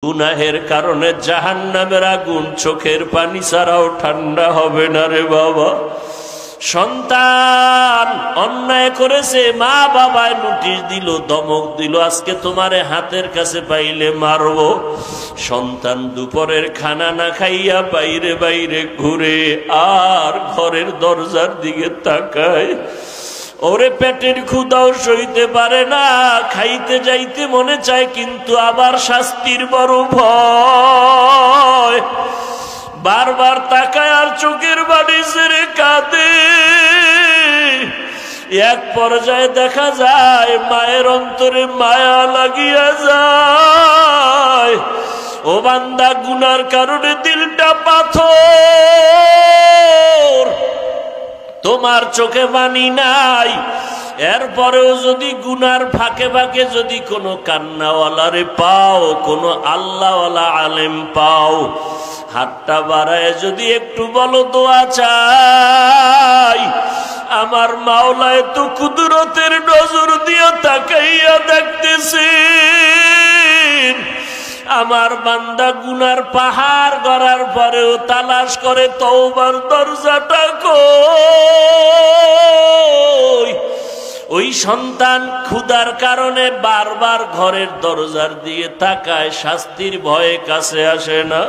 গুনাহের কারণে জাহান্নামের আগুন চোখের পানি ছাড়াও ঠান্ডা হবে না রে বাবা। সন্তান অন্যায় করেছে, মা বাবায় নোটিশ দিল, ধমক দিল, আজকে তোমারে হাতের কাছে পাইলে মারবো। সন্তান দুপুরের খানা না খাইয়া বাইরে বাইরে ঘুরে আর ঘরের দরজার দিকে তাকায়। ওরে পেটের ক্ষুধাও সইতে পারে না, খাইতে যাইতে মনে চায়, কিন্তু আবার শাস্তির বড় ভয়। বারবার তাকায় আর চোখের বাড়ি ছেড়ে কাঁদে। এক পর্যায়ে দেখা যায় মায়ের অন্তরে মায়া লাগিয়া যায়। ও বান্দা, গুনার কারণে দিলটা পাথর, তোমার চোখে পানি নাই, এরপরেও যদি গুনার ফাঁকে ফাঁকে যদি কোনো কান্নাওয়ালারে পাও, কোনো আল্লাহওয়ালা আলেম পাও, হাতটা বাড়ায় যদি একটু বলো দোয়া চাই, আমার মাওলা তো কুদরতের নজর দিয়ে তাকাইয়া দেখতেছেন। আমার বান্দা গুনার পাহাড় গড়ার পরেও তালাশ করে তওবার দরজাটা কই। ওই সন্তান ক্ষুধার কারণে বারবার ঘরের দরজার দিয়ে তাকায়, শাস্তির ভয়ে কাছে আসে না।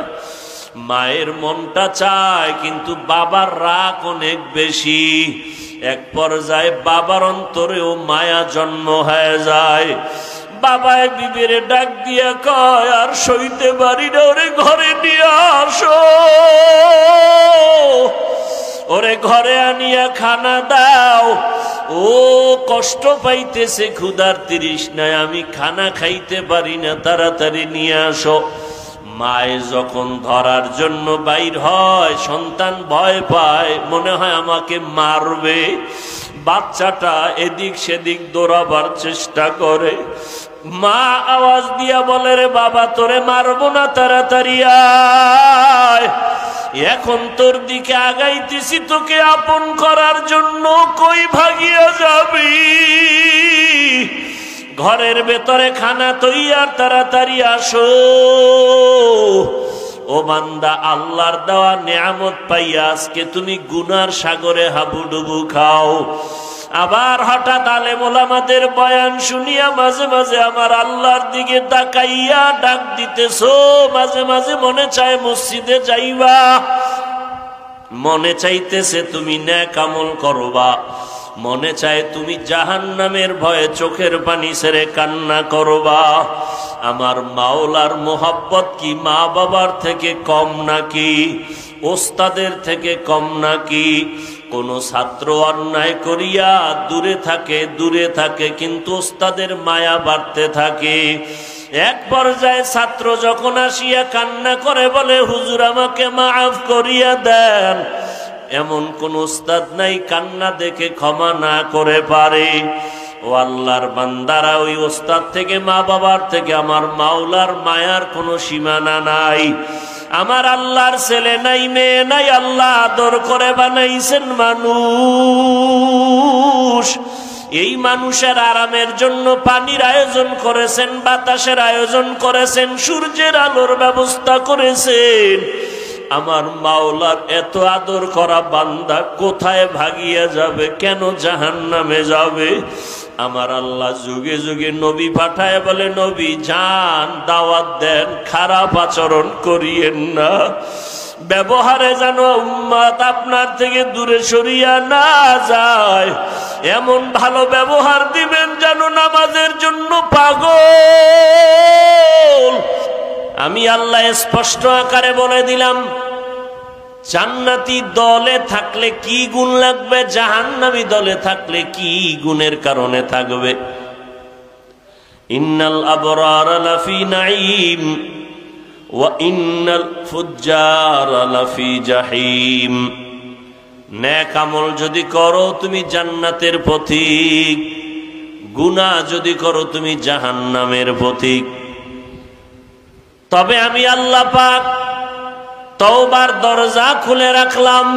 মায়ের মনটা চায়, কিন্তু বাবার রাগ অনেক বেশি। এক পর্যায়ে বাবার অন্তরেও মায়া জন্ম হয়ে যায়। বাবায় বিবেরে ডাক দিয়া কয়, আর সইতে পারি না, ওরে ঘরে নিয়ে আসো, ওরে ঘরে আনিয়া খানা দাও। ও কষ্ট পাইতেছে, ক্ষুধার তৃষ্ণায়, আমি খানা খাইতে পারি না, তাড়াতাড়ি নিয়ে আসো। মায়ে যখন ধরার জন্য বাইর হয়, সন্তান ভয় পায়, মনে হয় আমাকে মারবে। বাচ্চাটা এদিক সেদিক দৌড়াবার চেষ্টা করে। মা আওয়াজ দিয়া বলে, রে বাবা, তোরে মারবো না, তাড়াতাড়ি আয়, এখন তোর দিকে আগাইতেছি তোকে আপন করার জন্য, কই ভাগিয়া যাবি? ঘরের ভেতরে খানা তৈয়ার, তাড়াতাড়ি আসো। ও বান্দা, আল্লাহর দেওয়া নিয়ামত পাইয়া আজকে তুমি গুনার সাগরে হাবুডুবু খাও। আবার হঠাৎ আলেম ওলামাদের বয়ান শুনিয়া মাঝে মাঝে আমার আল্লাহর দিকে তাকাইয়া ডাক দিতেছো। মাঝে মাঝে মনে চায় মসজিদে যাইবা, মনে চাইতেছে তুমি নেক আমল করবা, মনে চায় তুমি জাহান্নামের ভয়ে চোখের পানি ছেড়ে কান্না করবা। আমার মাওলার মোহাব্বত কি মা বাবার থেকে কম নাকি? ওস্তাদের থেকে কম নাকি? কোন ছাত্র অন্যায় করিয়া দূরে থাকে, কিন্তু ওস্তাদের মায়া বাড়তে থাকে। এক পর্যায়ে ছাত্র যখন আসিয়া কান্না করে বলে, হুজুর আমাকে মাফ করিয়া দেন, এমন কোন উস্তাদ নাই কান্না দেখে ক্ষমা না করে পারে। ও আল্লাহর বান্দারা, ওই ওস্তাদ থেকে, মা বাবার থেকে আমার মাওলার মায়ার কোনো সীমানা নাই। আমার আল্লাহর ছেলে নাই, মেয়ে নাই, আল্লাহ আদর করে বানাইছেন মানুষ। এই মানুষের আরামের জন্য পানির আয়োজন করেছেন, বাতাসের আয়োজন করেছেন, সূর্যের আলোর ব্যবস্থা করেছেন। আমার মাওলার এত আদর করা বান্দা কোথায় ভাগিয়া যাবে? কেন জাহান্নামে যাবে? আমার আল্লাহ যুগে যুগে নবী পাঠায় বলে, নবী যান, দাওয়াত দেন, খারাপ আচরণ করিয়েন না, ব্যবহারে যেন উম্মত আপনার থেকে দূরে সরিয়া না যায়, এমন ভালো ব্যবহার দিবেন যেন নামাজের জন্য পাগল। আমি আল্লাহ স্পষ্ট আকারে বলে দিলাম, জান্নাতি দলে থাকলে কি গুণ লাগবে, জাহান্নামী দলে থাকলে কি গুণের কারণে থাকবে। ইন্নাল আবরারা লাফি নাঈম ওয়া ইন্নাল ফুজ্জারা লাফি জাহিম। নেক আমল যদি করো তুমি জান্নাতের পথিক, গুনাহ যদি করো তুমি জাহান্নামের পথিক। তবে আমি আল্লাহ পাক তওবার দরজা খুলে রাখলাম।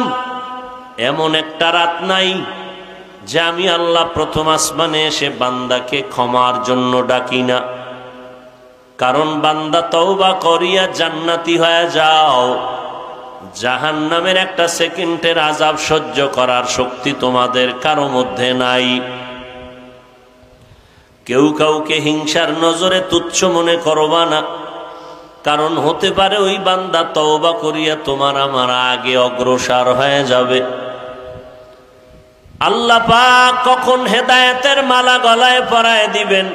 এমন একটা রাত নাই যে আমি আল্লাহ প্রথম আসমানে এসে বান্দাকে ক্ষমার জন্য ডাকি না। কারণ বান্দা তওবা করিয়া জান্নাতি হয়ে যাও, জাহান্নামের একটা সেকেন্ডের আযাব সহ্য করার শক্তি তোমাদের কারো মধ্যে নাই। কেউ কাউকে হিংসার নজরে তুচ্ছ মনে করবা না, কারণ হতে পারে ওই বান্দা তওবা করিয়া তোমার আমার আগে অগ্রসর হয়ে যাবে। আল্লাহ পাক কখন হেদায়েতের মালা গলায় পরায় দিবেন,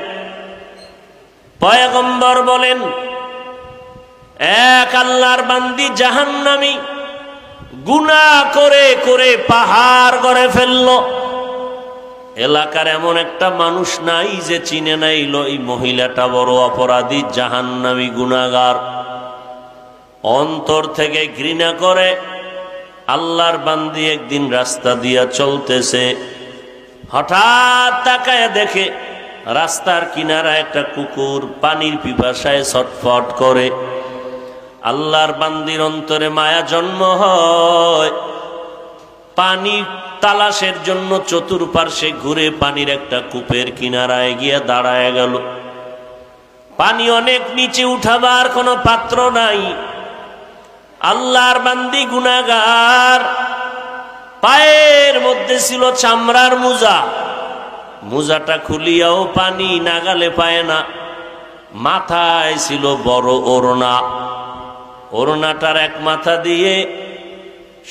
পয়গম্বর বলেন, এক আল্লাহর বান্দি জাহান্নামী গুনাহ করে করে পাহাড় গড়ে ফেলল। এলাকার এমন একটা মানুষ নাই যে চিনে নাইল এই মহিলাটা বড় অপরাধী, জাহান্নামী গুনাহগার। অন্তর থেকে ঘৃণা করে আল্লাহর বান্দি একদিন রাস্তা দিয়া চলতেছে, হঠাৎ তাকায় দেখে রাস্তার কিনারা একটা কুকুর পানির পিপাসায় ছটফট করে। আল্লাহর বান্দির অন্তরে মায়া জন্ম হয়, পানি তালাশের জন্য চতুর্পার্শ্বে ঘুরে পানির একটা কূপের কিনারায় গিয়ে দাঁড়ায় গেল। পানি অনেক নিচে উঠাবার কোনো পাত্র নাই। আল্লাহর বান্দি গুনাহগার, পায়ের মধ্যে ছিল চামড়ার মোজা, মোজাটা খুলিয়াও পানি নাগালে পায় না। মাথায় ছিল বড় ওড়না, ওড়নাটার এক মাথা দিয়ে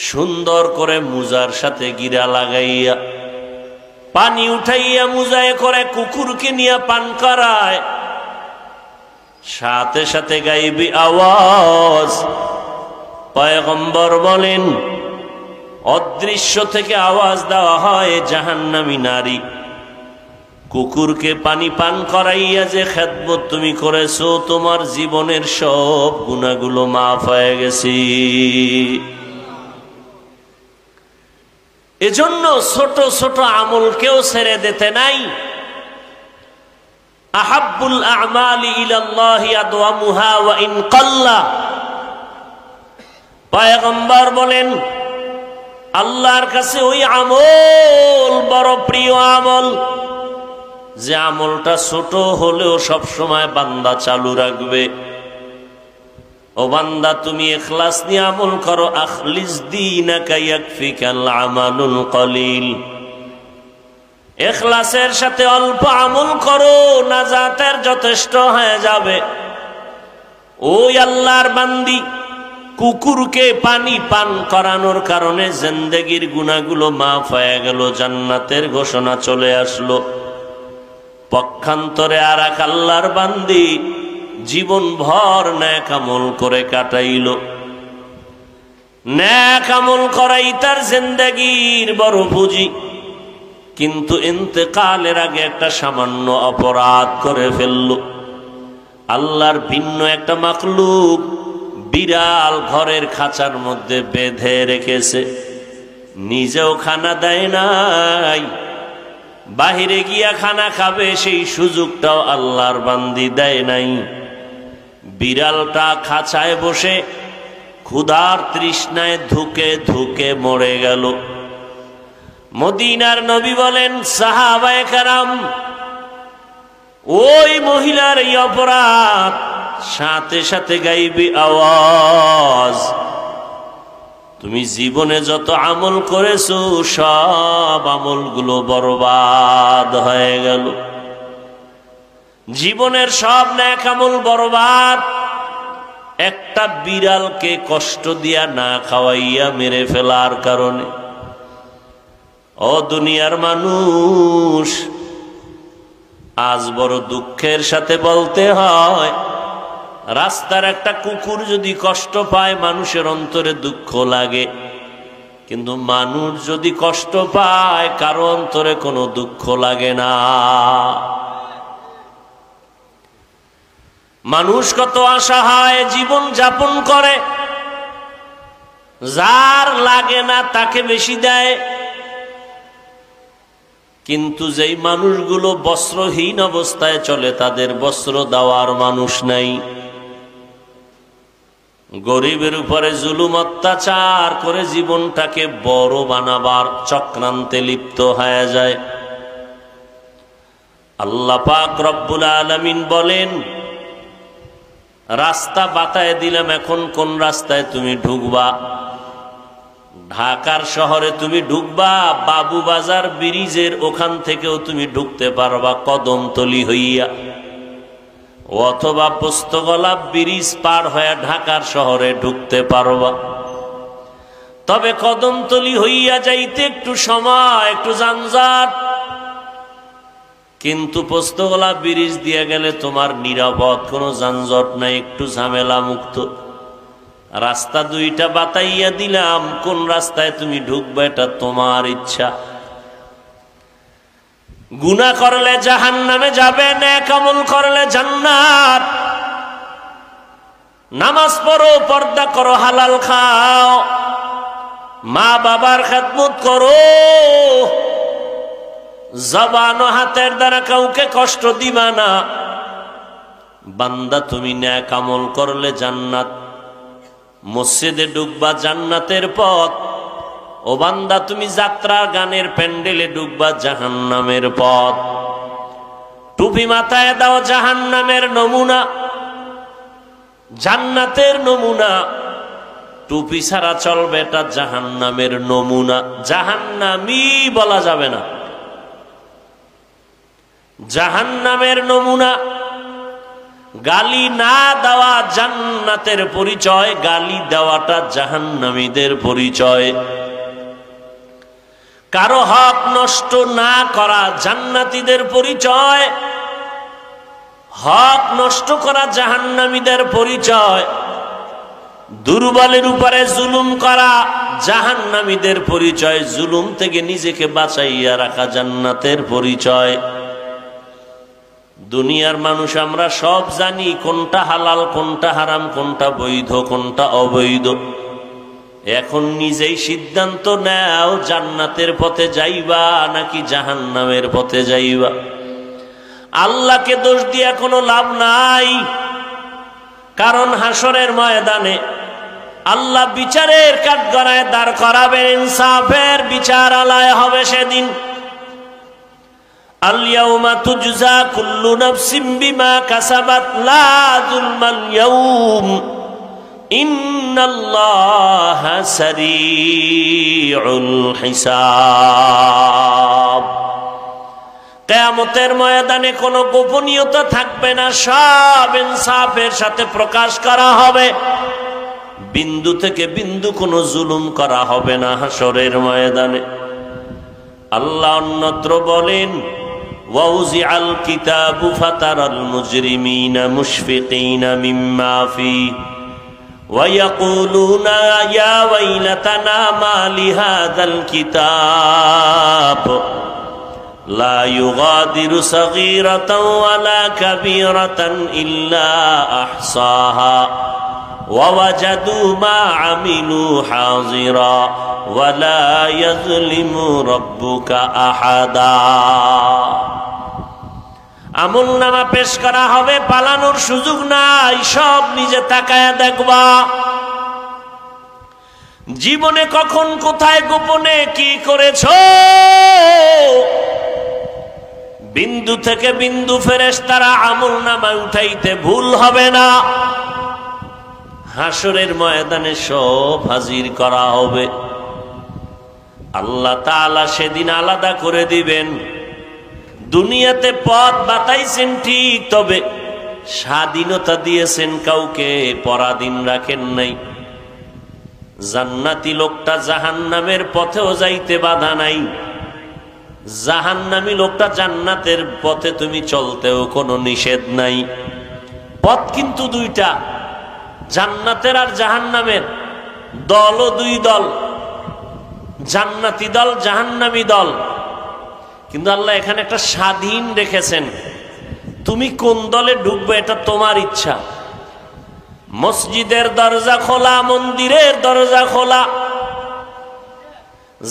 সুন্দর করে মোজার সাথে গিরা লাগাইয়া পানি উঠাইয়া মোজায় করে কুকুরকে নিয়ে পান করায়। সাথে সাথে গাইবি আওয়াজ, পয়গম্বর বলেন, অদৃশ্য থেকে আওয়াজ দেওয়া হয়, জাহান্নামী নারী, কুকুরকে পানি পান করাইয়া যে খেদমত তুমি করেছো, তোমার জীবনের সব গুনাহগুলো মাফ হয়ে গেছে। এজন্য ছোট ছোট আমলকেও ছেড়ে দিতে নাই। আহাব্বুল আমালি ইলাল্লাহি আদওয়ামুহা ওয়া ইন কাল্লা। পয়গম্বর বলেন, আল্লাহর কাছে ওই আমল বড় প্রিয় আমল, যে আমলটা ছোট হলেও সব সময় বান্দা চালু রাখবে। ও বান্দা, তুমি ইখলাস নিয়ে আমল করো, আখলিস দীনাকা ইয়াকফিকাল আমালুল কলিল। ইখলাসের সাথে অল্প আমল করো, নাজাতের যথেষ্ট হয়ে যাবে। ওই আল্লাহর বান্দি কুকুরকে পানি পান করানোর কারণে জিন্দেগির গুনাহগুলো মাফ হয়ে গেল, জান্নাতের ঘোষণা চলে আসলো। পক্ষান্তরে আর এক আল্লাহর বান্দি জীবন ভর নেক আমল করে কাটাইল। নেক আমল করাই তার জিন্দেগির বড় পুঁজি, কিন্তু ইন্তেকালের আগে একটা সামান্য অপরাধ করে ফেলল। আল্লাহর ভিন্ন একটা মাখলুক বিড়াল ঘরের খাঁচার মধ্যে বেঁধে রেখেছে, নিজেও খানা দেয় নাই, বাহিরে গিয়া খানা খাবে সেই সুযোগটাও আল্লাহর বান্দি দেয় নাই। বিড়ালটা খাঁচায় বসে ক্ষুধার তৃষ্ণায় ধুকে ধুকে মরে গেল। মদিনার নবী বলেন, সাহাবায়ে কেরাম, ওই মহিলার এই অপরাধ, সাথে সাথে গাইবি আওয়াজ, তুমি জীবনে যত আমল করেছো সব আমলগুলো বরবাদ হয়ে গেল। জীবনের সব নেক আমল বরবাদ, একটা বিড়ালকে কষ্ট দিয়া না খাওয়াইয়া মেরে ফেলার কারণে। ও দুনিয়ার মানুষ, আজ বড় দুঃখের সাথে বলতে হয়, রাস্তার একটা কুকুর যদি কষ্ট পায় মানুষের অন্তরে দুঃখ লাগে, কিন্তু মানুষ যদি কষ্ট পায় কারো অন্তরে কোনো দুঃখ লাগে না। মানুষ কত অসহায় জীবন যাপন করে, যার লাগে না তাকে বেশি দেয়, কিন্তু যেই মানুষগুলো বস্ত্রহীন অবস্থায় চলে তাদের বস্ত্র দেওয়ার মানুষ নাই। গরিবের উপরে জুলুম অত্যাচার করে জীবনটাকে বড় বানাবার চক্রান্তে লিপ্ত হয়ে যায়। আল্লাহ পাক রব্বুল আলামিন বলেন, রাস্তা বাতায় দিলাম, এখন কোন রাস্তায় তুমি ঢুকবা? ঢাকার শহরে তুমি ঢুকবা বাবুবাজার ব্রিজের ওখান থেকেও তুমি ঢুকতে পারবা কদমতলি হইয়া, অথবা পোস্তগোলা ব্রিজ পার হয়ে ঢাকার শহরে ঢুকতে পারবা। তবে কদমতলি হইয়া যাইতে একটু সময়, একটু যানজট, কিন্তু পোস্তগোলা ব্রিজ দিয়ে গেলে তোমার নিরাপদ, কোনো যানজট নাই, একটু ঝামেলা মুক্ত। রাস্তা দুইটা বাতাইয়া দিলাম, কোন রাস্তায় তুমি ঢুকবে এটা তোমার ইচ্ছা। গুনাহ করলে জাহান্নামে যাবে, নেক আমল করলে জান্নাত। নামাজ পড়ো, পর্দা করো, হালাল খাও, মা বাবার খেদমত করো, জবান ও হাতের দ্বারা কাউকে কষ্ট দিবা না। বান্দা তুমি নেক আমল করলে জান্নাত, মসজিদে ঢুকবা জান্নাতের পথ। ও বান্দা তুমি যাত্রার গানের প্যান্ডেলে ঢুকবা জাহান্নামের পথ। টুপি মাথায় দাও জাহান্নামের নমুনা, জান্নাতের নমুনা। টুপি ছাড়া চলবে এটা জাহান্নামের নমুনা, জাহান্নামী বলা যাবে না, জাহান্নামের নমুনা। গালি না দেওয়া জান্নাতের পরিচয়, গালি দেওয়াটা জাহান্নামীদের পরিচয়। কারো হক নষ্ট না করা জান্নাতীদের পরিচয়, হক নষ্ট করা জাহান্নামীদের পরিচয়। দুর্বলের উপরে জুলুম করা জাহান্নামীদের পরিচয়, জুলুম থেকে নিজেকে বাঁচাইয়া রাখা জান্নাতের পরিচয়। দুনিয়ার মানুষ আমরা সব জানি কোনটা হালাল, কোনটা হারাম, কোনটা বৈধ, কোনটা অবৈধ। এখন নিজেই সিদ্ধান্ত নাও, জান্নাতের পথে যাইবা নাকি জাহান্নামের পথে যাইবা। আল্লাহকে দোষ দিয়া কোনো লাভ নাই, কারণ হাসরের ময়দানে আল্লাহ বিচারের কাঠগড়ায় দাঁড় করাবেন, ইনসাফের বিচার আলায় হবে সেদিন। আল-ইয়াউমা তুজজা কুল্লু নাফসিন বিমা কাসাবাত লা যুলমাল ইয়াউম ইন্নাল্লাহা সারিউল হিসাব। কিয়ামতের ময়দানে কোনো গোপনীয়তা থাকবে না, সব ইনসাফের সাথে প্রকাশ করা হবে। বিন্দু থেকে বিন্দু কোনো জুলুম করা হবে না হাসরের ময়দানে। আল্লাহ অন্যত্র বলেন, ওয়াউজিআল কিতাবু ফাতারাল মুজরিমিনা মুশফিকিনা মিম্মা ফীহি ওয়া ইয়াকুলুনা ইয়া ওয়াইলাতানা মা লিহাযাল কিতাব লা ইউগাদিরু সাগীরাতান ওয়ালা কাবীরাতান ইল্লা আহসাহা ওয়াওয়াজাদু মা আমিলু হাযিরা ওয়ালা ইয়াযলিমু রাব্বুকা আহাদা। আমলনামা পেশ করা হবে, পালানোর সুযোগ নাই, সব নিজে তাকায়া দেখবা। জীবনে কখন কোথায় গোপনে কি করেছো, বিন্দু থেকে বিন্দু ফেরেশতারা আমলনামা উঠাইতে ভুল হবে না। হাসরের ময়দানে সব হাজির করা হবে। আল্লাহ তাআলা সেদিন আলাদা করে দিবেন। দুনিয়াতে পথ বাতাইছেন ঠিক, তবে স্বাধীনতা দিয়েছেন কাউকে, পরাধীন রাখেন নাই। জান্নাতি লোকটা জাহান্নামের পথেও যাইতে বাধা নাই, জাহান্নামী লোকটা জান্নাতের পথে তুমি চলতেও কোনো নিষেধ নাই। পথ কিন্তু দুইটা, জান্নাতের আর জাহান্নামের। দলও দুই দল, জান্নাতি দল, জাহান্নামী দল। কিন্তু আল্লাহ এখানে একটা স্বাধীন রেখেছেন, তুমি কোন দলে ঢুকবে এটা তোমার ইচ্ছা। মসজিদের দরজা খোলা, মন্দিরের দরজা খোলা,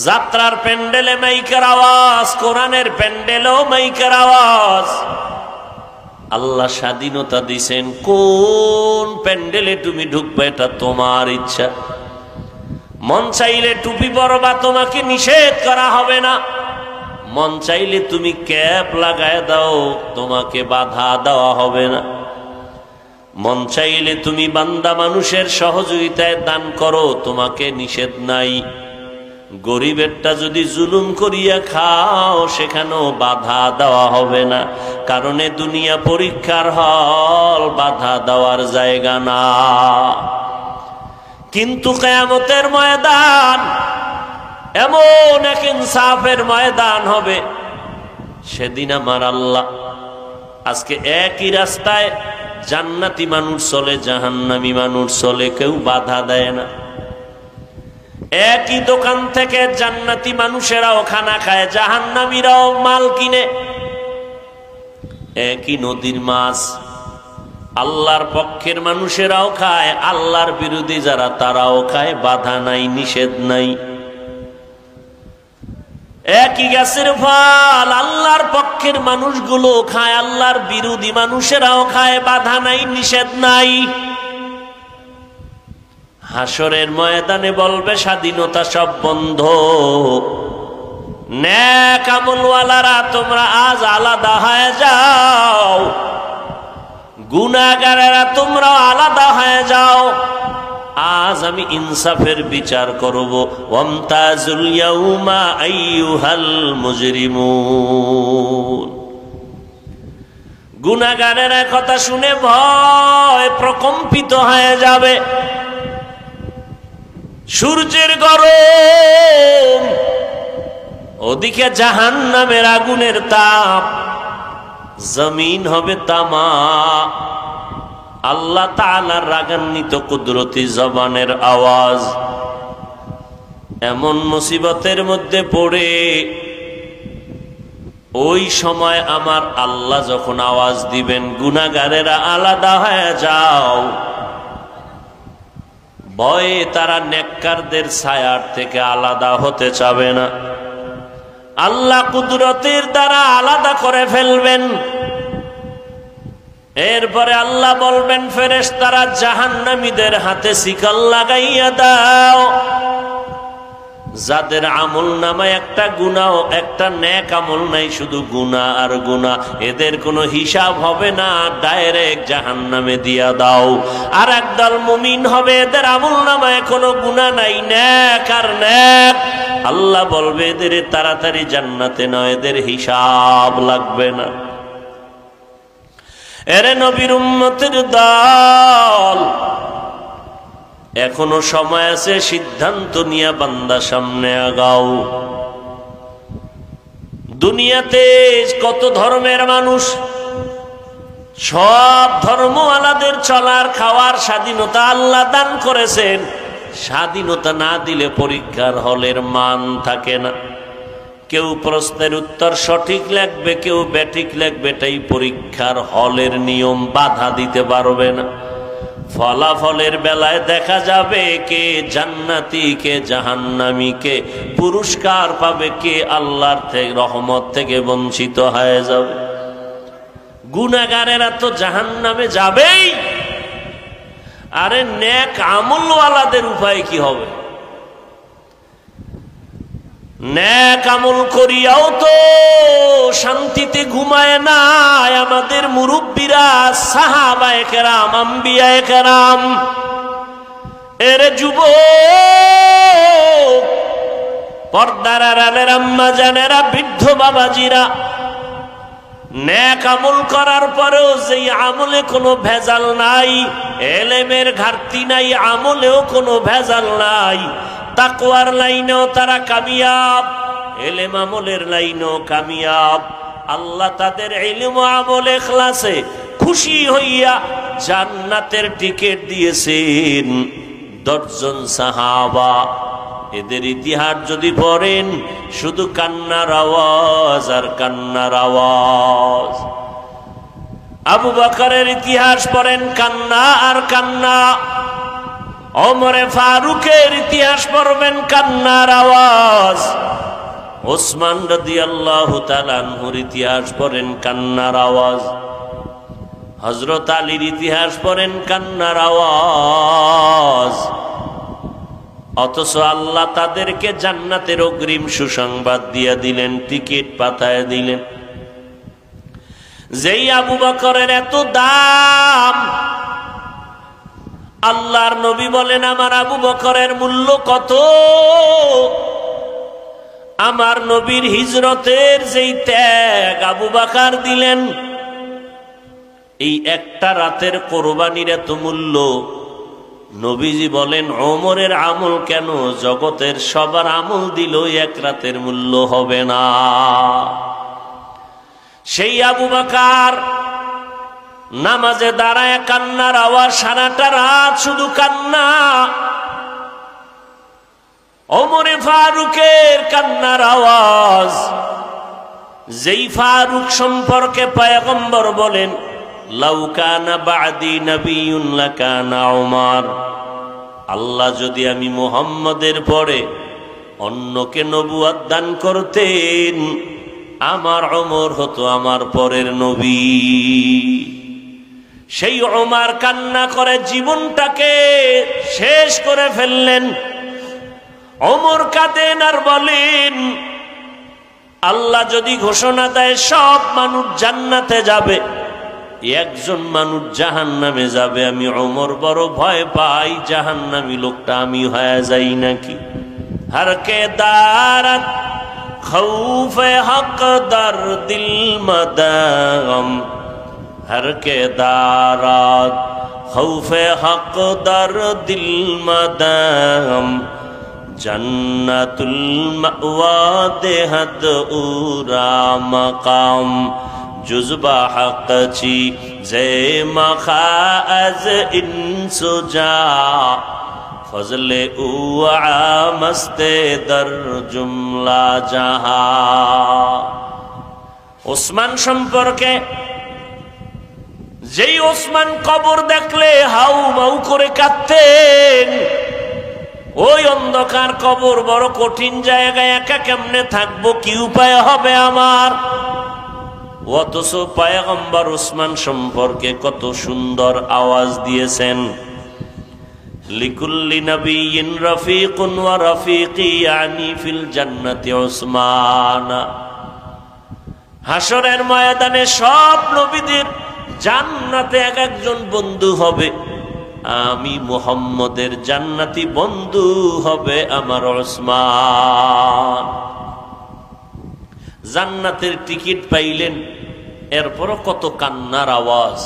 যাত্রার প্যান্ডেলে মাইকের আওয়াজ, কোরআনের প্যান্ডেলেও মাইকের আওয়াজ। আল্লাহ স্বাধীনতা দিছেন, কোন প্যান্ডেলে তুমি ঢুকবে এটা তোমার ইচ্ছা। মন চাইলে টুপি পরবা, তোমাকে নিষেধ করা হবে না। মন চাইলে তুমি ক্যাপ লাগায় দাও, তোমাকে বাধা দেওয়া হবে না। মন চাইলে তুমি বান্দা মানুষের সহযোগিতায় দান করো, তোমাকে নিষেধ নাই। গরিবেরটা যদি জুলুম করিয়া খাও সেখানেও বাধা দেওয়া হবে না, কারণ এ দুনিয়া পরীক্ষার হল, বাধা দেওয়ার জায়গা না। কিন্তু কিয়ামতের ময়দান এমন এক ইনসাফের ময়দান হবে, সেদিন আমার আল্লাহ, আজকে একই রাস্তায় জান্নাতি মানুষ চলে, জাহান্নামী মানুষ চলে, কেউ বাধা দেয় না। একই দোকান থেকে জান্নাতি মানুষেরাও খানা খায়, জাহান্নামীরাও মাল কিনে। একই নদীর মাছ আল্লাহর পক্ষের মানুষেরাও খায়, আল্লাহর বিরোধী যারা তারাও খায়, বাধা নাই, নিষেধ নাই। একই গাছের ফল আল্লাহর পক্ষের মানুষগুলো খায়, আল্লাহর বিরোধী মানুষেরাও খায়, বাধা নাই, নিষেধ নাই। হাসরের ময়দানে বলবে স্বাধীনতা সব বন্ধ, নেক আমলওয়ালারা তোমরা আজ আলাদা হয়ে যাও, গুনাহগারেরা তোমরা আলাদা হয়ে যাও, আজ আমি ইনসাফের বিচার করব। ওয়ামতাজুল ইয়াউমা আইয়ুহাল মুজরিমুন। গুনাহগারেরা কথা শুনে ভয় প্রকম্পিত হয়ে যাবে। সূর্যের গরম, ওদিকে জাহান্নামের আগুনের তাপ, জমিন হবে তামা। আল্লাহ তাআলার রাগান্বিত কুদরতি জবানের আওয়াজ। এমন মুসিবতের মধ্যে পড়ে ওই সময় আমার আল্লাহ যখন আওয়াজ দিবেন, গুনাহগারেরা আলাদা হয়ে যাও, ভয়ে তারা নেককারদের ছায়ার থেকে আলাদা হতে চাবে না। আল্লাহ কুদরতের দ্বারা আলাদা করে ফেলবেন। এরপরে আল্লাহ বলবেন, ফেরেশতারা জাহান্নামীদের হাতে শিকল লাগাইয়া দাও। যাদের আমল নামায় একটা গুনাহ, একটা নেক আমল নাই, শুধু গুনাহ আর গুনাহ, এদের কোনো হিসাব হবে না, ডাইরেক্ট জাহান্নামে দিয়া দাও। আর একদল মুমিন হবে, এদের আমল নামায় কোনো গুনাহ নাই, নেক আর নেক। আল্লাহ বলবে এদের তাড়াতাড়ি জান্নাতে নাও, এদের হিসাব লাগবে না। এরে নবীর উম্মতের দল, এখনো সময় আছে, সিদ্ধান্ত নিয়ে বান্দা সামনে আগাও। দুনিয়াতে কত ধর্মের মানুষ, সব ধর্মওয়ালাদের চলার খাওয়ার স্বাধীনতা আল্লাহ দান করেছেন। স্বাধীনতা না দিলে পরীক্ষার হলের মান থাকে না। কেউ প্রশ্নের উত্তর সঠিক লিখবে, কেউ ব্যাঠিক লিখবে, এটাই পরীক্ষার হলের নিয়ম, বাধা দিতে পারবে না। ফলাফলের বেলায় দেখা যাবে কে জান্নাতি, কে জাহান্নামী, কে পুরস্কার পাবে, কে আল্লাহর থেকে রহমত থেকে বঞ্চিত হয়ে যাবে। গুনাহগারেরা তো জাহান্নামে যাবেই। আরে নেক আমলওয়ালাদের উপায় কি হবে? নেক আমল করিয়াও তো শান্তিতে ঘুমায় না আমাদের মুরব্বীরা, সাহাবায়ে কেরাম, আম্বিয়ায়ে কেরাম। এর যুবক, পর্দার আড়ালের আম্মা জানেরা, বৃদ্ধ বাবাজিরা, নেক আমল করার পরেও যেই আমলে কোনো ভেজাল নাই, এলেমের ঘাটতি নাই, আমলেও কোনো ভেজাল নাই, তাকওয়ার লাইনেও তারা কামিয়াব, এলেম আমলের লাইনেও কামিয়াব। আল্লাহ তাদের ইলম ও আমল ইখলাসে খুশি হইয়া জান্নাতের টিকিট দিয়েছেন 10 জন সাহাবা। এদের ইতিহাস যদি পড়েন, শুধু কান্নার আওয়াজ আর কান্নার আওয়াজ। আবু বকরের ইতিহাস পড়েন, কান্না আর কান্না। ওমরে ফারুকের ইতিহাস পড়বেন, কান্নার আওয়াজ। ওসমান রাদিয়াল্লাহু তাআলা আনহুর ইতিহাস পড়েন, কান্নার আওয়াজ। হযরত আলীর ইতিহাস পড়েন, কান্নার আওয়াজ। অথচ আল্লাহ তাদেরকে জান্নাতের অগ্রিম সুসংবাদ দিয়ে দিলেন, টিকিট পাতায় দিলেন। যেই আবু বকরের এত দাম, আল্লাহর নবী বলেন, আমার আবু বকরের মূল্য কত? আমার নবীর হিজরতের যেই ত্যাগ আবু বকর দিলেন, এই একটা রাতের কোরবানির এত মূল্য। নবীজি বলেন, ওমরের আমল কেন, জগতের সবার আমল দিল এক রাতের মূল্য হবে না। সেই আবু বকর নামাজে দাঁড়ায় কান্নার আওয়াজ, সারাটা রাত শুধু কান্না। ওমরে ফারুকের কান্নার আওয়াজ, যেই ফারুক সম্পর্কে পয়গম্বর বলেন, লাউ কানা বাদি নবিয়্যুন লাকানা উমর, আল্লাহ যদি আমি মুহাম্মদের পরে অন্যকে নবুয়ত দান করতেন, আমার ওমর হতো আমার পরের নবী। সেই ওমর কান্না করে জীবনটাকে শেষ করে ফেললেন। ওমর কাঁদেন আর বলেন, আল্লাহ যদি ঘোষণা দেয় সব মানুষ জান্নাতে যাবে, একজন মানুষ জাহান্নামে যাবে, আমি ওমর বড় ভয় পাই জাহান্নামী লোকটা আমি হয়ে যাই নাকি। হর কে দারাত খৌফে হক দর দিল মদগম, হর কে দারাত খৌফে হক দর দিল মদগম, জন্নতুল মাওয়া দেহদ উরা মকাম, জুজবা হক চি জে মখাজ ইনসুজা, ফজলে উআ মস্তে দর জুমলা জাহা। ওসমান সম্পর্কে, যেই ওসমান কবর দেখলে হাউ মাউ করে কাঁদতেন। ওই অন্ধকার কবর বড় কঠিন জায়গায়, একা কেমনে থাকবো, কি উপায় হবে আমার? অথচ পয়গম্বর ওসমান সম্পর্কে কত সুন্দর আওয়াজ দিয়েছেন, লিকুল্লি নবিয়্যিন রফিকুন ওয়া রফিকি ইয়ানি ফিল জান্নাতি ওসমান। হাসরের ময়দানে সব নবীদের জান্নাতে এক একজন বন্ধু হবে, আমি মুহাম্মদের জান্নাতি বন্ধু হবে আমার ওসমান। জান্নাতের টিকিট পাইলেন, এরপরও কত কান্নার আওয়াজ।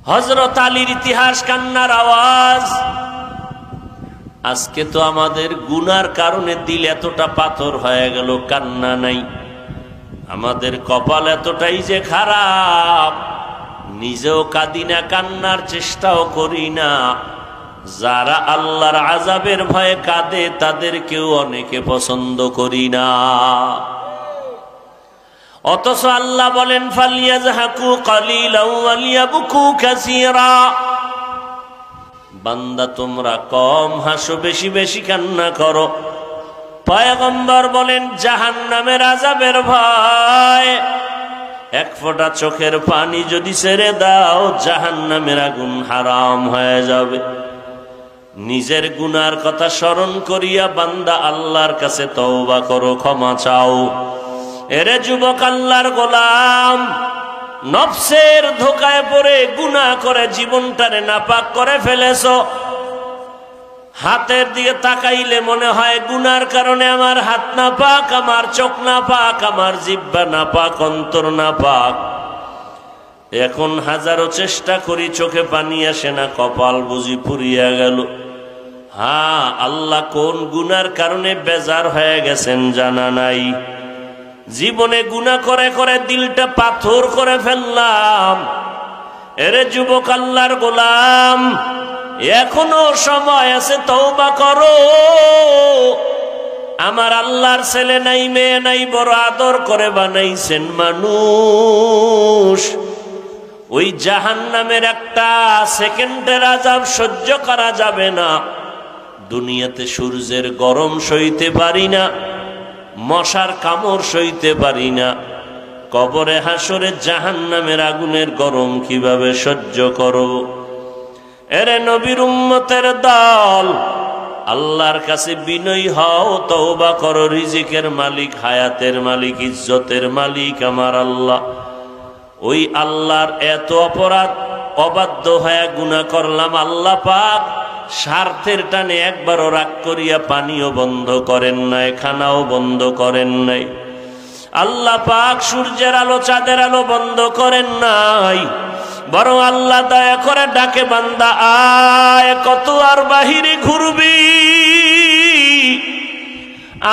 হযরত আলীর ইতিহাস কান্নার আওয়াজ। আজকে তো আমাদের গুনার কারণে দিল এতটা পাথর হয়ে গেল, কান্না নাই। আমাদের কপাল এতটাই যে খারাপ, নিজেও কাঁদি না, কান্নার চেষ্টাও করি না। যারা আল্লাহর আযাবের ভয়ে কাঁদে তাদেরকেও অনেকে পছন্দ করি না। অথচ আল্লাহ বলেন, ফালিয়াযহাকু কালিলাও ওয়ালিয়াবকু কাসীরা। বান্দা তোমরা কম হাসো, বেশি বেশি কান্না করো। পয়গম্বর বলেন, জাহান্নামের আযাবের ভয়, এক ফোঁটা চোখের পানি যদি ছেড়ে দাও জাহান্নামের আগুন হারাম হয়ে যাবে। নিজের গুনার কথা স্মরণ করিয়া বান্দা আল্লাহর কাছে তওবা করো, ক্ষমা চাও। এরে যুবক, আল্লাহর গোলাম, নফসের ধোকায় পড়ে গুনাহ করে জীবনটারে নাপাক করে ফেলেছো। হাতের দিকে তাকাইলে মনে হয় গুনার কারণে আমার হাত নাপাক, আমার চোখ নাপাক, আমার জিহ্বা নাপাক, অন্তর নাপাক। এখন হাজারো চেষ্টা করি, চোখে পানি আসে না, কপাল বুঝি পুড়িয়া গেল। হ্যাঁ, আল্লাহ কোন গুনার কারণে বেজার হয়ে গেছেন জানা নাই। জীবনে গুনাহ করে করে দিলটা পাথর করে ফেললাম। এরে যুবক, আল্লাহর গোলাম, এখনো সময় আছে, তওবা করো। আমার আল্লাহর ছেলে নাই, মেয়ে নাই, বড় আদর করে বানাইছেন মানুষ। ওই জাহান্নামের একটা সেকেন্ডের আযাব সহ্য করা যাবে না। দুনিয়াতে সূর্যের গরম সইতে পারি না, মশার কামড় সইতে পারি না, কবরে হাসরে জাহান্নামের আগুনের গরম কিভাবে সহ্য করব? এরে নবীর উম্মতের দল, আল্লাহর কাছে বিনয়ী হও, তওবা করো। রিজিকের মালিক, হায়াতের মালিক, ইজ্জতের মালিক আমার আল্লাহ। ওই আল্লাহর এত অপরাধ, অবাধ্য হয়ে গুনাহ করলাম, আল্লাহ পাক স্বার্থের টানে একবারও রাগ করিয়া পানিও বন্ধ করেন নাই, খানাও বন্ধ করেন নাই। আল্লাহ পাক সূর্যের আলো চাঁদের আলো বন্ধ করেন নাই, বরং আল্লাহ দয়া করে ডাকে, বান্দা আয়, কত আর বাহিরে ঘুরবি,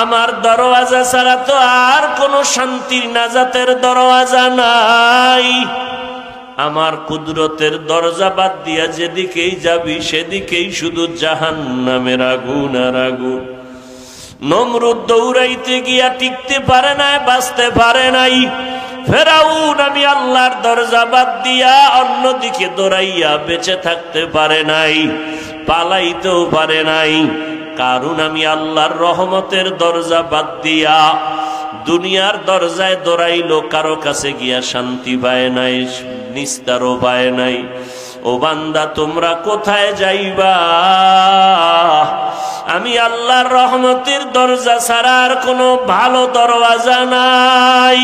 আমার দরওয়াজা ছাড়া তো আর কোনো শান্তির নাজাতের দরওয়াজা নাই। আমার কুদরতের দরজা বাদ দিয়া যেদিকেই যাবি সেদিকেই শুধু জাহান্নামের আগুন আর আগুন। নমরুদ দৌড়াইতে গিয়া টিকতে পারে নাই, বাঁচতে পারে নাই। ফেরাউন আমি আল্লাহর দরজা বাদ দিয়া অন্যদিকে দৌড়াইয়া বেঁচে থাকতে পারে নাই, পালাইতেও পারে নাই। কারণ আমি আল্লাহর রহমতের দরজা বাদ দিয়া দুনিয়ার দরজায় দৌড়াইলো, কারো কাছে গিয়া শান্তি পায় নাই, নিস্তারও পায় নাই। ও বান্দা, তোমরা কোথায় যাইবা? আমি আল্লাহর রহমতের দরজা ছাড়া আর কোনো ভালো দরওয়াজা নাই।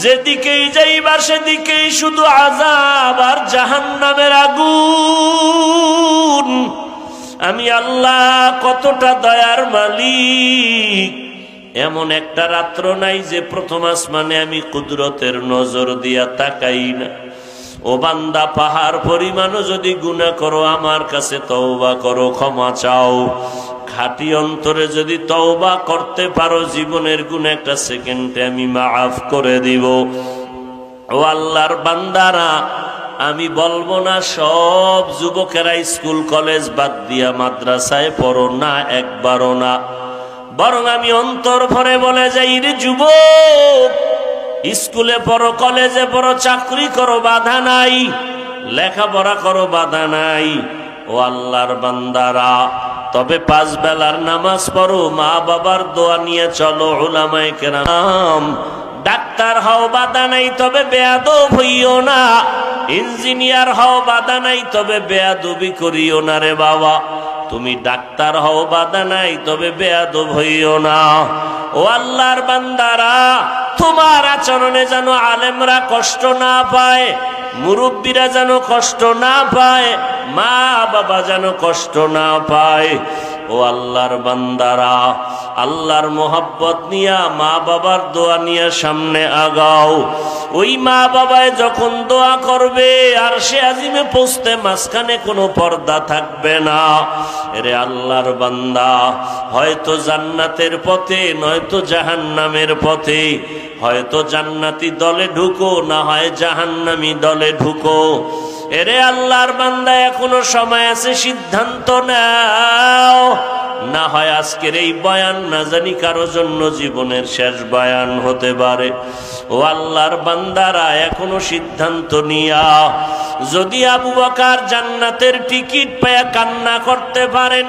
যেদিকেই যাইবা সেদিকেই শুধু আযাব আর জাহান্নামের আগুন। আমি আল্লাহ কতটা দয়ার মালিক, এমন একটা রাত্র নাই যে প্রথম আসমানে আমি কুদরতের নজর দিয়া তাকাই না। ও বান্দা, পাহাড় পরিমাণও যদি গুনাহ করো আমার কাছে তওবা করো, ক্ষমা চাও। খাঁটি অন্তরে যদি তওবা করতে পারো, জীবনের গুনাহ একটা সেকেন্ডে আমি মাফ করে দিব। ও আল্লাহর বান্দারা, আমি বলবো না সব যুবকেরা স্কুল কলেজ বাদ দিয়া মাদ্রাসায় পড়ো না, একবারও না। বরং আমি অন্তর ভরে বলে যাই, রে যুবক, স্কুলে পড়ো, কলেজে পড়ো, চাকরি করো, বাধা নাই, লেখাপড়া করো, বাধা নাই। ও আল্লাহর বান্দারা, তবে 5 বেলার নামাজ পড়ো, মা বাবার দোয়া নিয়ে চলো, উলামায়ে কেরাম। ডাক্তার হও, বাধা নাই, তবে বেয়াদব হইও না। ইঞ্জিনিয়ার হও, বাধা নাই, তবে বেয়াদবি করিও না রে বাবা। তুমি ডাক্তার হও, বাধা নাই, তবে বেয়াদব হইও না। ও আল্লাহর বান্দারা, তোমার আচরণে যেন আলেমরা কষ্ট না পায়, মুরব্বীরা যেন কষ্ট না পায়, মা বাবা যেন কষ্ট না পায়। ও আল্লাহর বান্দারা, আল্লাহর মোহাব্বত নিয়া মা বাবার দোয়া নিয়ে সামনে আগাও। ওই মা বাবায় যখন দোয়া করবে, আর সে আজিমে পৌঁছতে মাঝখানে কোনো পর্দা থাকবে না। এরে আল্লাহর বান্দা, হয়তো জান্নাতের পথে, নয়তো জাহান্নামের পথে। হয়তো জান্নাতি দলে ঢুকো, না হয় জাহান্নামী দলে ঢুকো। এরে আল্লাহর বান্দা, এখনো সময় আছে, সিদ্ধান্ত নাও। না হয় আজকের এই বয়ান না জানি কারো জন্য জীবনের শেষ বয়ান হতে পারে। ও আল্লাহর বান্দারা, এখনো সিদ্ধান্ত নিয়া, যদি আবু বকর জান্নাতের টিকিট পেয়ে কান্না করতে পারেন,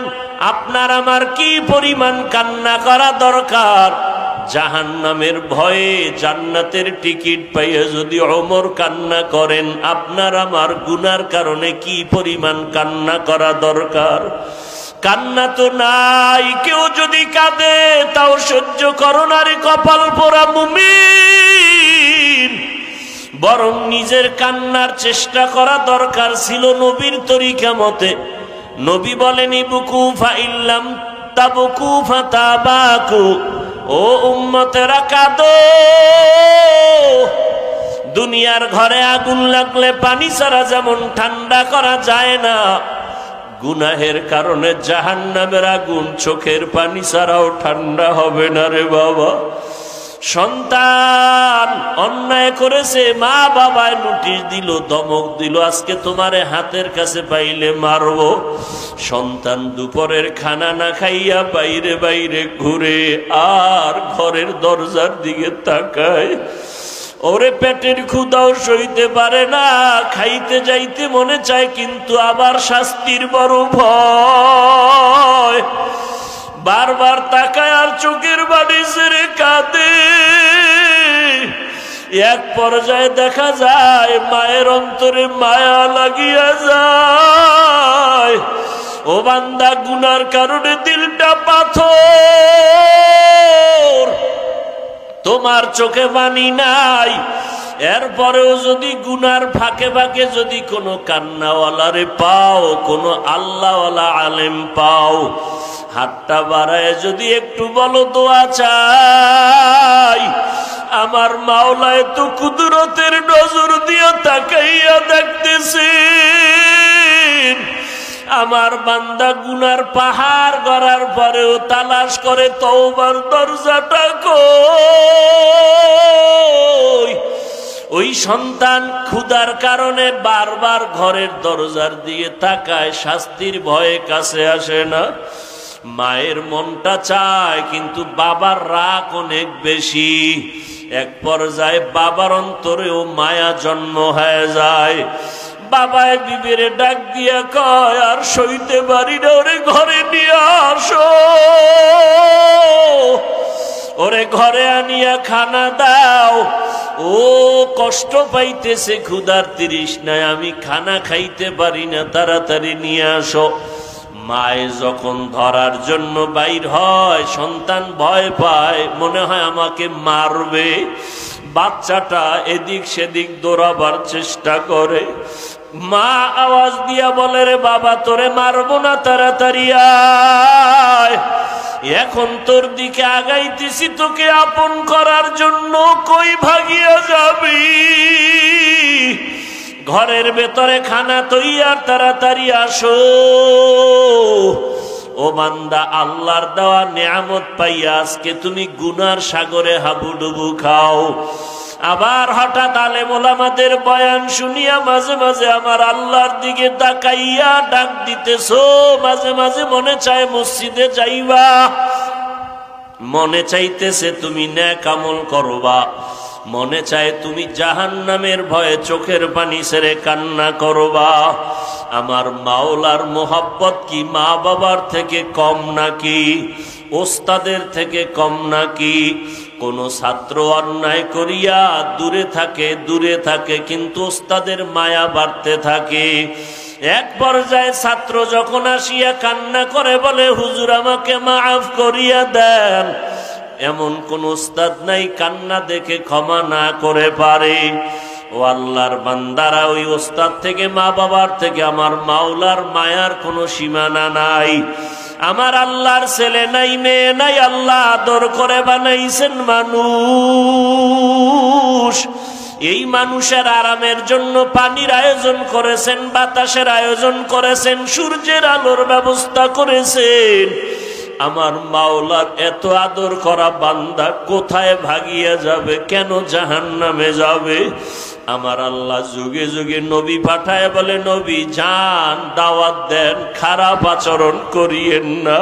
আপনার আমার কি পরিমাণ কান্না করা দরকার। জাহান্নামের ভয়ে জান্নাতের টিকিট পাইয়ে যদি ওমর কান্না করেন, আপনার আমার গুনার কারণে কি পরিমাণ কান্না করা দরকার। কান্না তো নাই, কেউ যদি কাঁদে তাও সহ্য করো না রে কপাল পোড়া মুমিন। বরং নিজের কান্নার চেষ্টা করা দরকার ছিল নবীর তরিকা মতে। নবী বলেন, ইবকু ফাইল্লাম তাবকু ফাতাবাকু। ও উম্মতেরা, কাঁদো। দুনিয়ার ঘরে আগুন লাগলে পানি ছাড়া যেমন ঠান্ডা করা যায় না, গুনাহের কারণে জাহান্নামের আগুন চোখের পানি ছাড়াও ঠান্ডা হবে না রে বাবা। সন্তান অন্যায় করেছে, মা বাবায় নোটিশ দিল, ধমক দিল, আজকে তোমারে হাতের কাছে পাইলে মারবো। সন্তান দুপুরের খানা না খাইয়া বাইরে বাইরে ঘুরে, আর ঘরের দরজার দিকে তাকায়। ওরে পেটের ক্ষুধাও সইতে পারে না, খাইতে যাইতে মনে চায়, কিন্তু আবার শাস্তির বড় ভয়। বারবার তাকায় আর চোখের বাড়ি ছেড়ে কাঁদে। এক পর্যায়ে দেখা যায় মায়ের অন্তরে মায়া লাগিয়া যায়। ও বান্দা, গুনার কারণে দিলটা পাথর, তোমার চোখে পানি নাই, এরপরেও যদি গুনার ফাঁকে ফাঁকে যদি কোনো কান্নাওয়ালারে পাও, কোনো আল্লাহওয়ালা আলেম পাও, হাতটা বাড়ায় যদি একটু বলো দোয়া চাই, আমার মাওলা এত কুদরতের নজর দিয়ে তাকাইয়া দেখতেছেন, আমার বান্দা গুনার পাহাড় গড়ার পরেও তালাশ করে তওবার দরজাটা কই। ওই সন্তান ক্ষুধার কারণে বারবার ঘরের দরজার দিকে তাকায়, শাস্তির ভয়ে কাছে আসে না। মায়ের মনটা চায়, কিন্তু বাবার রাগ অনেক বেশি। এক পর্যায়ে বাবার অন্তরেও মায়া জন্ম হয়ে যায়। বাবায় বিবিরে ডাক দিয়া কয়, আর সইতে পারি না, ওরে ঘরে নিয়ে আসো, ওরে ঘরে আনিয়া খানা দাও। ও কষ্ট পাইতেছে, ক্ষুধার তৃষ্ণায়, আমি খানা খাইতে পারি না, তাড়াতাড়ি নিয়ে আসো। মায়ে যখন ধরার জন্য বাইর হয়, সন্তান ভয় পায়, মনে হয় আমাকে মারবে। বাচ্চাটা এদিক সেদিক দৌড়াবার চেষ্টা করে। মা আওয়াজ দিয়া বলে, রে বাবা, তোরে মারবো না, তাড়াতাড়ি আয়, এখন তোর দিকে আগাইতেছি তোকে আপন করার জন্য, কই ভাগিয়া যাবি? ঘরের ভেতরে খানা তৈয়ার, তাড়াতাড়ি আসো। ও বান্দা, আল্লাহর দেওয়া নিয়ামত পাইয়া আজকে তুমি গুনার সাগরে হাবুডুবু খাও। আবার হঠাৎ আলেম ওলামাদের বয়ান শুনিয়া মাঝে মাঝে আমার আল্লাহর দিকে তাকাইয়া ডাক দিতেছো। মাঝে মাঝে মনে চায় মসজিদে যাইবা, মনে চাইতেছে তুমি নেক আমল করবা, মনে চায় তুমি জাহান্নামের ভয়ে চোখের পানি ছেড়ে কান্না করবা। আমার মাওলার মোহাব্বত কি মা বাবার থেকে কম নাকি? ওস্তাদের থেকে কম নাকি? কোন ছাত্র অন্যায় করিয়া দূরে থাকে, কিন্তু ওস্তাদের মায়া বাড়তে থাকে। এক পর্যায়ে ছাত্র যখন আসিয়া কান্না করে, বলে, হুজুর আমাকে মাফ করিয়া দেন, এমন কোন ওস্তাদ নাই কান্না দেখে ক্ষমা না করে পারে। ও আল্লাহর বান্দারা, ওই ওস্তাদ থেকে, মা বাবার থেকে আমার মাওলার মায়ার কোনো সীমানা নাই। আমার আল্লাহর ছেলে নাই, মেয়ে নাই, আল্লাহ আদর করে বানাইছেন মানুষ। এই মানুষের আরামের জন্য পানির আয়োজন করেছেন, বাতাসের আয়োজন করেছেন, সূর্যের আলোর ব্যবস্থা করেছেন। আমার মাওলার এত আদর করা বান্দা কোথায় ভাগিয়া যাবে? কেন জাহান্নামে যাবে? আমার আল্লাহ যুগে যুগে নবী পাঠায়, বলে, নবী যান, দাওয়াত দেন, খারাপ আচরণ করিয়েন না,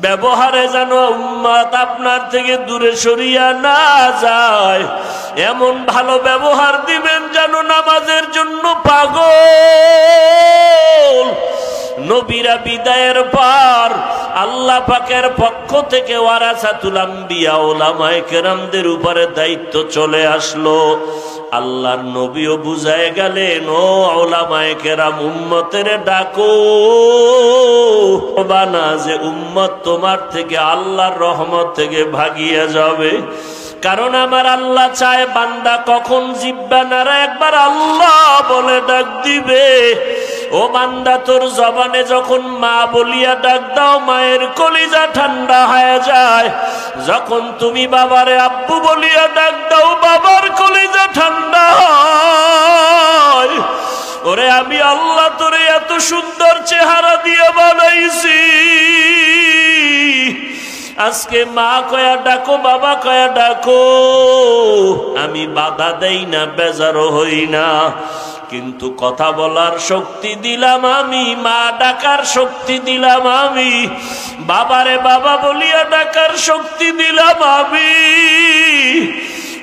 ব্যবহারে যেন উম্মত আপনার থেকে দূরে সরিয়া না যায়, এমন ভালো ব্যবহার দিবেন যেন নামাজের জন্য পাগল। নবীরা বিদায়ের পর আল্লাহ পাকের পক্ষ থেকে ওয়ারাসাতুল আম্বিয়া উলামায়ে কেরামদের উপরে দায়িত্ব চলে আসলো। আল্লাহর নবীও বুঝায় গেলেন, ও উলামায়ে কেরাম, উম্মতের ডাকো, বানা যে উম্মত তোমার থেকে আল্লাহর রহমত থেকে ভাগিয়া যাবে। কারণ আমার আল্লাহ চায় বান্দা কখন জিহ্বা নাড়া একবার আল্লাহ বলে ডাক দিবে। ও বান্দা, তোর জবানে যখন মা বলিয়া ডাক দাও, মায়ের কলিজা ঠান্ডা হয়ে যায়। যখন তুমি বাবারে আব্বু বলিয়া ডাক দাও, বাবার কলিজা ঠান্ডা হয়। ওরে আমি আল্লাহ তোরে এত সুন্দর চেহারা দিয়ে বানাইছি, আজকে মা কয়া ডাকো, বাবা কয়া ডাকো, আমি বাধা দেই না, বেজারও হই না, কিন্তু কথা বলার শক্তি দিলাম আমি, মা ডাকার শক্তি দিলাম আমি, বাবারে বাবা বলিয়া ডাকার শক্তি দিলাম আমি।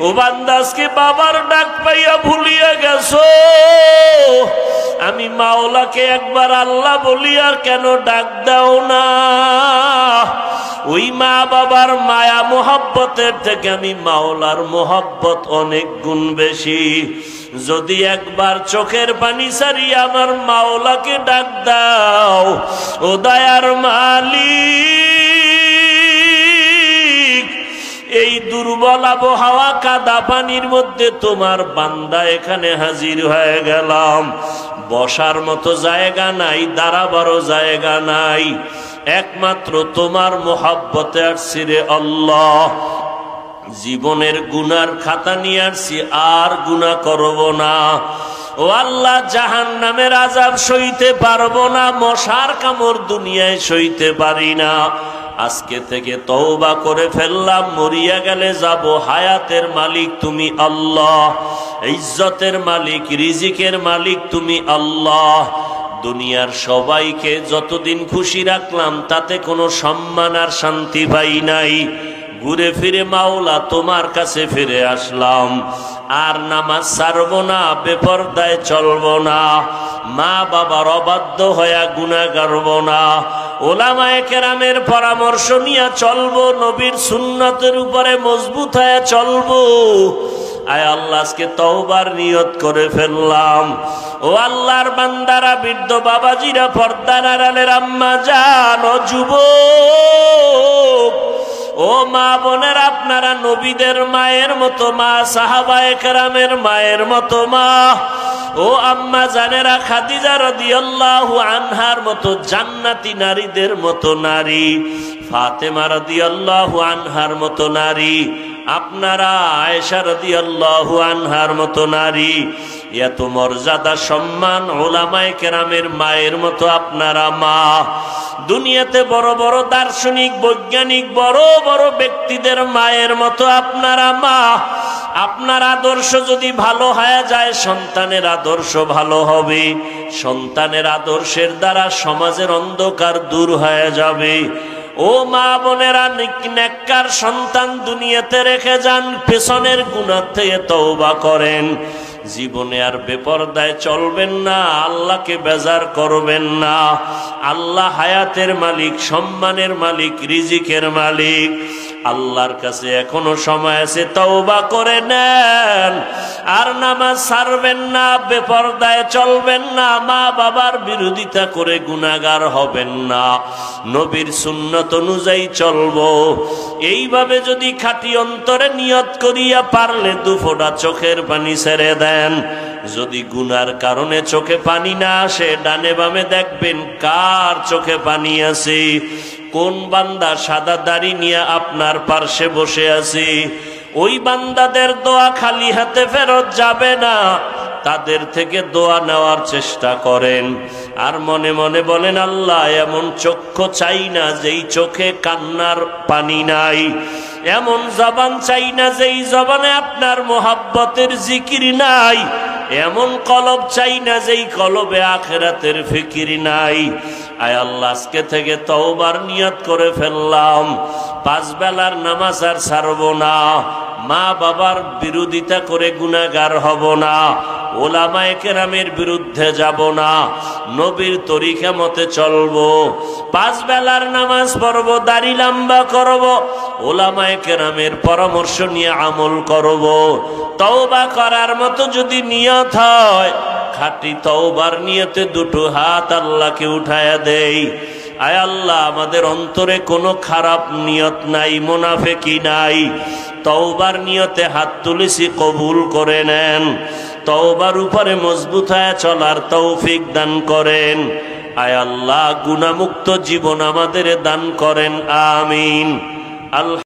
ও বান্দা, আজকে বাবার ডাক পাইয়া ভুলিয়া গেছো, আমি মাওলাকে একবার আল্লাহ বলিয়া কেন ডাক দাও না? ওই মা বাবার মায়া মোহব্বতের থেকে আমি মাওলার মোহব্বত অনেক গুণ বেশি। যদি একবার চোখের পানি সারিয়া আমার মাওলাকে ডাক দাও, ও দয়ার মালিক, এই দুর্বল আবহাওয়া কাদা পানির মধ্যে তোমার বান্দা এখানে হাজির হয়ে গেলাম। বসার মতো জায়গা নাই, দাঁড়াবারও জায়গা নাই, একমাত্র তোমার মোহাব্বতে আসছি রে আল্লাহ। জীবনের গুনার খাতা নিয়ে আসছি, আর গুনাহ করব না। ও আল্লাহ, জাহান্নামের আযাব সইতে পারবো না, মশার কামড় দুনিয়ায় সইতে পারি না। আজকে থেকে তওবা করে ফেললাম, মরিয়া গেলে যাব। হায়াতের মালিক তুমি আল্লাহ, ইজ্জতের মালিক, রিজিকের মালিক তুমি আল্লাহ। দুনিয়ার সবাইকে যতদিন খুশি রাখলাম তাতে কোনো সম্মান আর শান্তি পাই নাই। ঘুরে ফিরে মাওলা তোমার কাছে ফিরে আসলাম। আর নামাজ ছাড়বো না, বেপরদায় চলবো না, মা বাবার অবাধ্য হয়ে গুনাহ করব না, ওলামায়ে কেরামের পরামর্শ নিয়ে চলবো, নবীর সুন্নতের উপরে মজবুত হয়ে চলবো। আয় আল্লাহ, আজকে তওবার নিয়ত করে ফেললাম। ও আল্লাহর বান্দারা, বৃদ্ধ বাবাজিরা, পর্দার আড়ালের আম্মা জান, ও যুবক, ও মা বোনের, আপনারা নবীদের মায়ের মতো মা, সাহাবায়ে কেরামের মায়ের মতো মা। ও আম্মা জানেরা, খাদিজা রাদিয়াল্লাহু আনহার মতো জান্নাতি নারীদের মতো নারী, ফাতেমা রাদিয়াল্লাহু আনহার মতো নারী, আপনারা আয়েশা রাদিয়াল্লাহু আনহার মতো নারী, এত মর্যাদা সম্মান উলামায়ে কেরামের মায়ের মতো আপনারা মা। দুনিয়াতে বড় বড় দার্শনিক, বৈজ্ঞানিক, বড় বড় ব্যক্তিদের মায়ের মতো আপনারা মা। আপনার আদর্শ যদি ভালো হয়ে যায়, সন্তানের আদর্শ ভালো হবে। সন্তানের আদর্শের দ্বারা সমাজের অন্ধকার দূর হয়ে যাবে। ও মা বোনেরা, নেককার সন্তান দুনিয়াতে রেখে যান, পেছনের গুনাহ থেকে তওবা করেন। জীবনে আর বেপরদায় চলবেন না, আল্লাহকে বেজার করবেন না। আল্লাহ হায়াতের মালিক, সম্মানের মালিক, রিজিকের মালিক। আল্লাহর কাছে এখনো সময় আছে, তওবা করে নেন। আর নামাজ ছাড়বেন না, বেপরদায় চলবেন না, মা বাবার বিরোধিতা করে গুনাহগার হবেন না, নবীর সুন্নত অনুযায়ী চলবো। এইভাবে যদি খাঁটি অন্তরে নিয়ত করিয়া পারলে দুফোঁটা চোখের পানি ছেড়ে দেন। যদি গুনার কারণে চোখে পানি না আসে, ডানে বামে দেখবেন কার চোখে পানি আছে, কোন বান্দা সাদা দাড়ি নিয়ে আপনার পার্শ্বে বসে আছে। ওই বান্দাদের দোয়া খালি হাতে ফেরত যাবে না, তাদের থেকে দোয়া নেওয়ার চেষ্টা করেন। আর মনে মনে বলেন, আল্লাহ, এমন চক্ষু চাই না যেই চোখে কান্নার পানি নাই, এমন জবান চাই না যেই জবানে আপনার মোহাব্বতের জিকির নাই, এমন কলব চাই না যেই কলবে আখিরাতের ফিকির নাই। আয় আল্লাহ, আজকে থেকে তওবার নিয়ত করে ফেললাম। 5 বেলার নামাজ আর ছাড়ব না, মা বাবার বিরোধিতা করে গুনাহগার হব না, ওলামায়ে কেরামের বিরুদ্ধে যাব না, নবীর তরিকা মতে চলবো। 5 বেলার নামাজ পড়ব, দাড়ি লম্বা করব, ওলামায়ে কেরামের পরামর্শ নিয়ে আমল করব। তওবা করার মতো যদি নিয়ত হয়, খাঁটি তওবার নিয়তে দুটো হাত আল্লাহকে উঠায়া দেই। আয় আল্লাহ, আমাদের অন্তরে কোনো খারাপ নিয়ত নাই, মুনাফিকি নাই। তওবার নিয়তে হাত তুলেছি, কবুল করে নেন। তওবার উপরে মজবুত হয়ে চলার তৌফিক দান করেন। আয় আল্লাহ, গুনাহমুক্ত জীবন আমাদের দান করেন, আমিন। আল্লাহ।